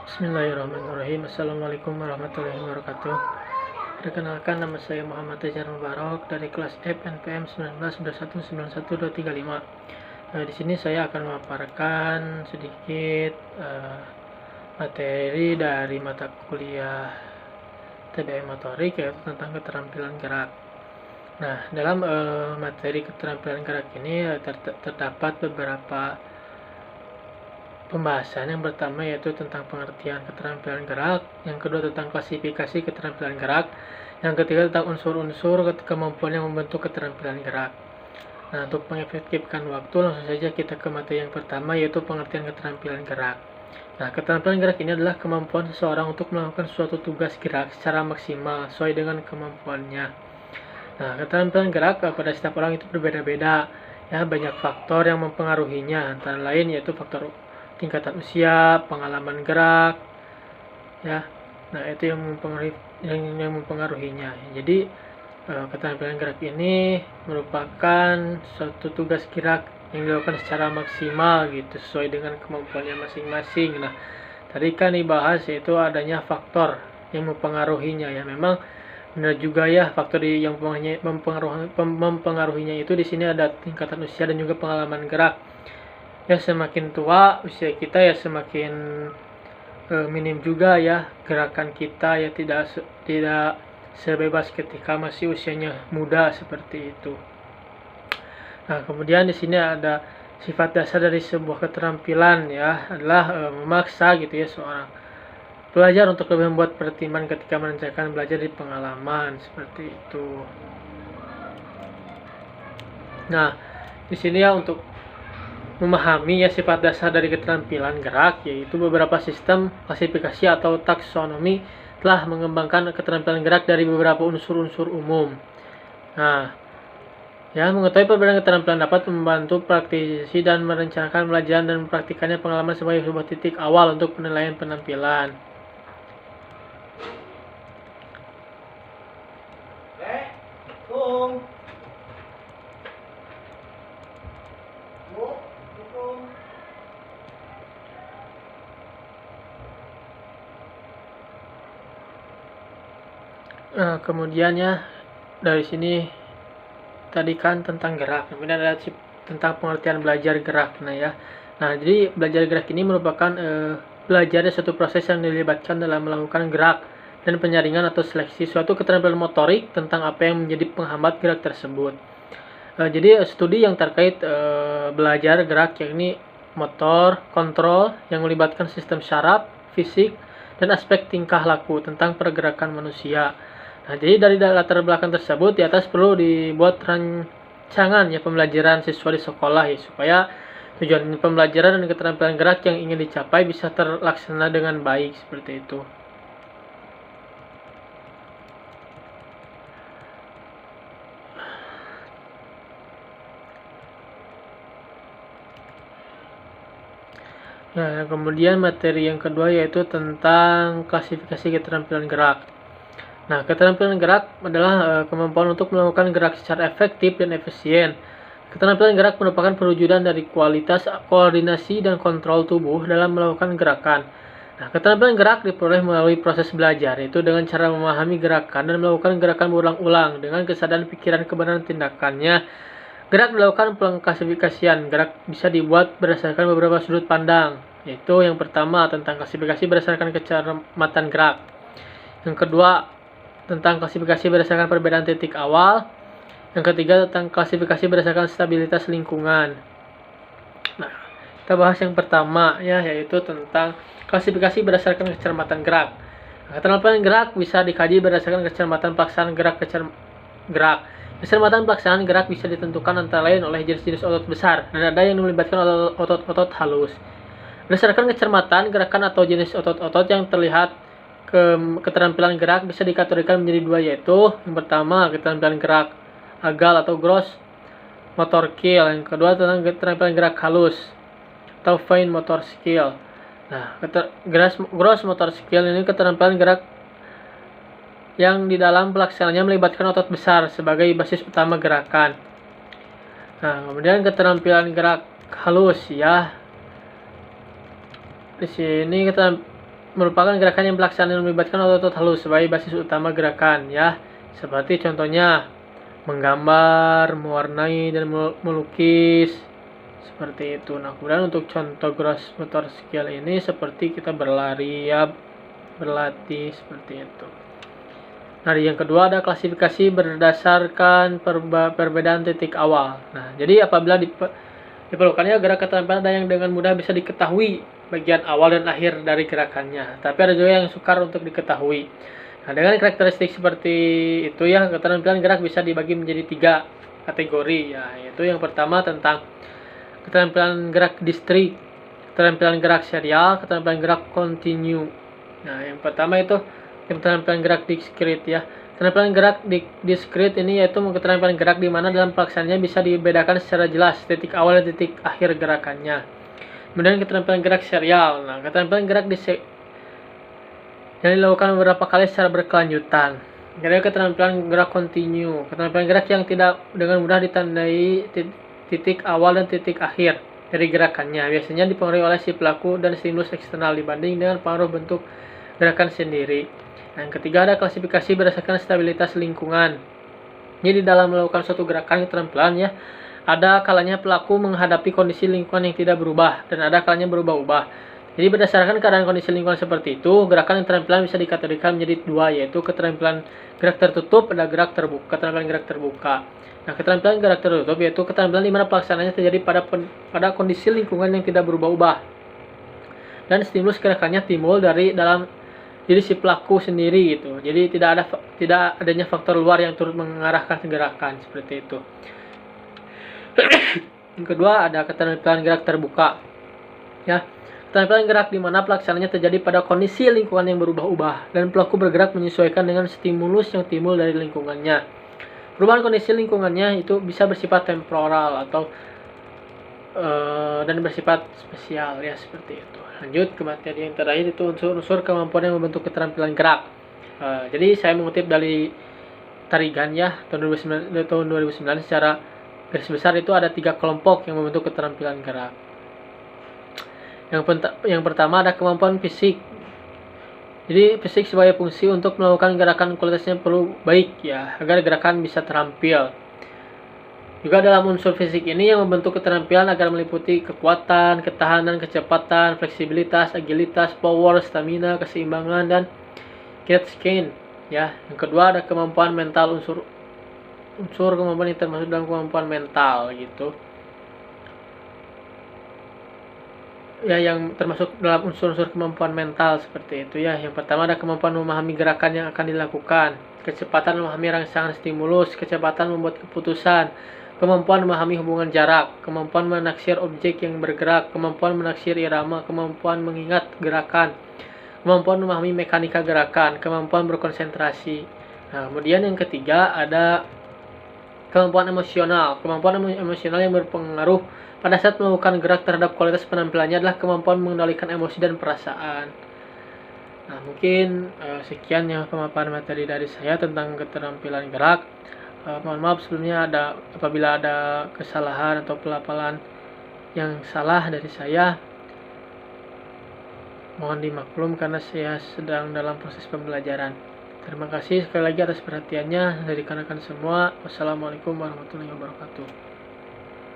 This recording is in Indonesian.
Bismillahirrahmanirrahim. Assalamualaikum warahmatullahi wabarakatuh. Perkenalkan, nama saya Muhammad Tejar Mubarok dari kelas F NPM 1921912235. Di sini saya akan memaparkan sedikit materi dari mata kuliah TBM Motorik, yaitu tentang keterampilan gerak. Nah, dalam materi keterampilan gerak ini terdapat beberapa pembahasan. Yang pertama yaitu tentang pengertian keterampilan gerak, yang kedua tentang klasifikasi keterampilan gerak, yang ketiga tentang unsur-unsur kemampuan yang membentuk keterampilan gerak. Nah, untuk mengefektifkan waktu, langsung saja kita ke materi yang pertama, yaitu pengertian keterampilan gerak. Nah, keterampilan gerak ini adalah kemampuan seseorang untuk melakukan suatu tugas gerak secara maksimal sesuai dengan kemampuannya. Nah, keterampilan gerak pada setiap orang itu berbeda-beda, ya, banyak faktor yang mempengaruhinya, antara lain yaitu faktor tingkatan usia, pengalaman gerak, ya. Nah, itu yang mempengaruhinya. Jadi keterampilan gerak ini merupakan suatu tugas gerak yang dilakukan secara maksimal gitu, sesuai dengan kemampuannya masing-masing. Nah, tadi kan dibahas yaitu adanya faktor yang mempengaruhinya, ya. Memang benar juga ya, faktor yang mempengaruhinya itu di sini ada tingkatan usia dan juga pengalaman gerak. Ya, semakin tua usia kita, ya semakin minim juga ya gerakan kita, ya tidak sebebas ketika masih usianya muda seperti itu. Nah, kemudian di sini ada sifat dasar dari sebuah keterampilan, ya, adalah memaksa gitu ya seorang belajar untuk lebih membuat pertimbangan ketika merencanakan belajar di pengalaman seperti itu. Nah, di sini ya untuk memahami ya sifat dasar dari keterampilan gerak, yaitu beberapa sistem klasifikasi atau taksonomi telah mengembangkan keterampilan gerak dari beberapa unsur-unsur umum. Nah, ya, mengetahui perbedaan keterampilan dapat membantu praktisi dan merencanakan pelajaran dan mempraktikannya pengalaman sebagai sebuah titik awal untuk penilaian penampilan. Nah, kemudian ya dari sini tadi kan tentang gerak, kemudian ada tentang pengertian belajar gerak. Nah, jadi belajar gerak ini merupakan belajarnya suatu proses yang dilibatkan dalam melakukan gerak dan penyaringan atau seleksi suatu keterampilan motorik tentang apa yang menjadi penghambat gerak tersebut. Jadi studi yang terkait belajar gerak yakni motor, kontrol yang melibatkan sistem syaraf, fisik, dan aspek tingkah laku tentang pergerakan manusia. Nah, jadi dari latar belakang tersebut di atas perlu dibuat rancangan ya pembelajaran siswa di sekolah, ya, supaya tujuan pembelajaran dan keterampilan gerak yang ingin dicapai bisa terlaksana dengan baik seperti itu. Nah, kemudian materi yang kedua yaitu tentang klasifikasi keterampilan gerak. Nah, keterampilan gerak adalah kemampuan untuk melakukan gerak secara efektif dan efisien. Keterampilan gerak merupakan perwujudan dari kualitas koordinasi dan kontrol tubuh dalam melakukan gerakan. Nah, keterampilan gerak diperoleh melalui proses belajar, yaitu dengan cara memahami gerakan dan melakukan gerakan berulang-ulang dengan kesadaran pikiran kebenaran tindakannya. Gerak dilakukan pengklasifikasian. Gerak bisa dibuat berdasarkan beberapa sudut pandang, yaitu yang pertama tentang klasifikasi berdasarkan kecermatan gerak. Yang kedua, tentang klasifikasi berdasarkan perbedaan titik awal. Yang ketiga, tentang klasifikasi berdasarkan stabilitas lingkungan. Nah, kita bahas yang pertama ya, yaitu tentang klasifikasi berdasarkan kecermatan gerak. Nah, keterampilan gerak bisa dikaji berdasarkan kecermatan pelaksanaan gerak. Kecermatan pelaksanaan gerak bisa ditentukan antara lain oleh jenis-jenis otot besar dan ada yang melibatkan otot-otot halus. Berdasarkan kecermatan gerakan atau jenis otot-otot yang terlihat, keterampilan gerak bisa dikategorikan menjadi dua, yaitu yang pertama keterampilan gerak agal atau gross motor skill, yang kedua tentang keterampilan gerak halus atau fine motor skill. Nah, gross motor skill ini keterampilan gerak yang di dalam pelaksanaannya melibatkan otot besar sebagai basis utama gerakan. Nah, kemudian keterampilan gerak halus, ya, di sini kita merupakan gerakan yang pelaksanaan melibatkan otot halus sebagai basis utama gerakan ya. Seperti contohnya menggambar, mewarnai dan melukis seperti itu. Nah, kemudian untuk contoh gross motor skill ini seperti kita berlari ya, berlatih seperti itu. Nah, yang kedua ada klasifikasi berdasarkan perbedaan titik awal. Nah, jadi apabila diperlukannya gerak keterampilan ada yang dengan mudah bisa diketahui bagian awal dan akhir dari gerakannya. Tapi ada juga yang sukar untuk diketahui. Nah, dengan karakteristik seperti itu ya, keterampilan gerak bisa dibagi menjadi 3 kategori ya, yaitu yang pertama tentang keterampilan gerak distrik, keterampilan gerak serial, keterampilan gerak kontinu. Nah, yang pertama itu keterampilan gerak diskrit ya. Keterampilan gerak diskrit ini yaitu keterampilan gerak di mana dalam pelaksanaannya bisa dibedakan secara jelas titik awal dan titik akhir gerakannya. Kemudian keterampilan gerak serial. Nah, keterampilan gerak yang dilakukan beberapa kali secara berkelanjutan. Kemudian keterampilan gerak kontinu. Keterampilan gerak yang tidak dengan mudah ditandai titik awal dan titik akhir dari gerakannya. Biasanya dipengaruhi oleh si pelaku dan stimulus eksternal dibanding dengan pengaruh bentuk gerakan sendiri. Yang ketiga ada klasifikasi berdasarkan stabilitas lingkungan. Jadi dalam melakukan suatu gerakan keterampilan ya, ada kalanya pelaku menghadapi kondisi lingkungan yang tidak berubah dan ada kalanya berubah-ubah. Jadi berdasarkan keadaan kondisi lingkungan seperti itu, gerakan keterampilan bisa dikategorikan menjadi 2, yaitu keterampilan gerak tertutup dan gerak terbuka. Keterampilan gerak terbuka. Nah, keterampilan gerak tertutup yaitu keterampilan di mana pelaksanaannya terjadi pada kondisi lingkungan yang tidak berubah-ubah dan stimulus gerakannya timbul dari dalam diri si pelaku sendiri gitu. Jadi tidak adanya faktor luar yang turut mengarahkan gerakan seperti itu. Yang kedua ada keterampilan gerak terbuka. Ya, keterampilan gerak di mana pelaksanaannya terjadi pada kondisi lingkungan yang berubah-ubah dan pelaku bergerak menyesuaikan dengan stimulus yang timbul dari lingkungannya. Perubahan kondisi lingkungannya itu bisa bersifat temporal atau dan bersifat spesial ya, seperti itu. Lanjut ke materi yang terakhir, itu unsur-unsur kemampuan yang membentuk keterampilan gerak. Jadi saya mengutip dari Tarigan ya, tahun 2009 secara garis besar itu ada 3 kelompok yang membentuk keterampilan gerak. Yang pertama ada kemampuan fisik. Jadi fisik sebagai fungsi untuk melakukan gerakan kualitasnya perlu baik ya, agar gerakan bisa terampil. Juga dalam unsur fisik ini yang membentuk keterampilan agar meliputi kekuatan, ketahanan, kecepatan, fleksibilitas, agilitas, power, stamina, keseimbangan, dan kinet skin. Ya, yang kedua ada kemampuan mental, unsur kemampuan yang termasuk dalam kemampuan mental gitu. Ya, yang termasuk dalam unsur-unsur kemampuan mental seperti itu ya. Yang pertama ada kemampuan memahami gerakan yang akan dilakukan, kecepatan memahami rangsangan stimulus, kecepatan membuat keputusan, kemampuan memahami hubungan jarak, kemampuan menaksir objek yang bergerak, kemampuan menaksir irama, kemampuan mengingat gerakan, kemampuan memahami mekanika gerakan, kemampuan berkonsentrasi. Nah, kemudian yang ketiga ada kemampuan emosional. Kemampuan emosional yang berpengaruh pada saat melakukan gerak terhadap kualitas penampilannya adalah kemampuan mengendalikan emosi dan perasaan. Nah, mungkin sekian ya pemaparan materi dari saya tentang keterampilan gerak. Mohon maaf sebelumnya apabila ada kesalahan atau pelafalan yang salah dari saya. Mohon dimaklum karena saya sedang dalam proses pembelajaran. Terima kasih sekali lagi atas perhatiannya dari rekan-rekan semua. Wassalamualaikum warahmatullahi wabarakatuh.